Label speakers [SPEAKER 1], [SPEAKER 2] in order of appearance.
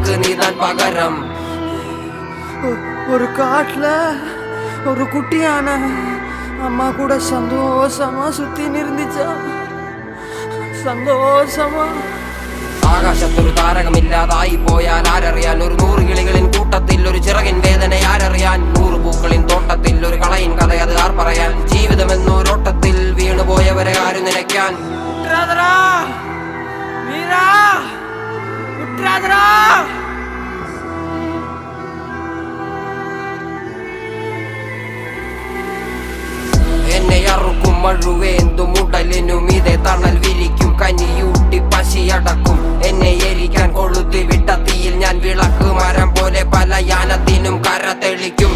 [SPEAKER 1] எனக்கு நீதான் பகரம்.
[SPEAKER 2] ஒரு காட்டுல ஒரு குட்டியான அம்மா கூட சந்தோஷமா சுத்தி இருந்துச்சா, സന്തോഷമാ.
[SPEAKER 1] ആകാശത്തൊരു താരകമില്ലാതായി പോയാൽ ആരറിയാൻ? ഒരു 100 കിളികളിൻ കൂട്ടത്തിൽ ഒരു ചിറകിൻ വേദന ആരറിയാൻ? 100 പൂക്കളിൻ തോട്ടത്തിൽ ഒരു കളയിൻ കഥ അത് ആർ പറയാൻ? ജീവിതമെന്നൊരോട്ടത്തിൽ വീണുപോയവരെ ആര് നിലയ്ക്കാൻ? എന്നെ അറുക്കും മഴുവേന്തും ഉടലിനും ഇതേ തണൽ വിരിക്കും, കനിയൂട്ടി പശിയടക്കും. എന്നെ എരിക്കാൻ കൊളുത്തി വിട്ട തീയിൽ ഞാൻ വിളക്ക് മരം പോലെ പല യാനത്തിനും കര തെളിക്കും.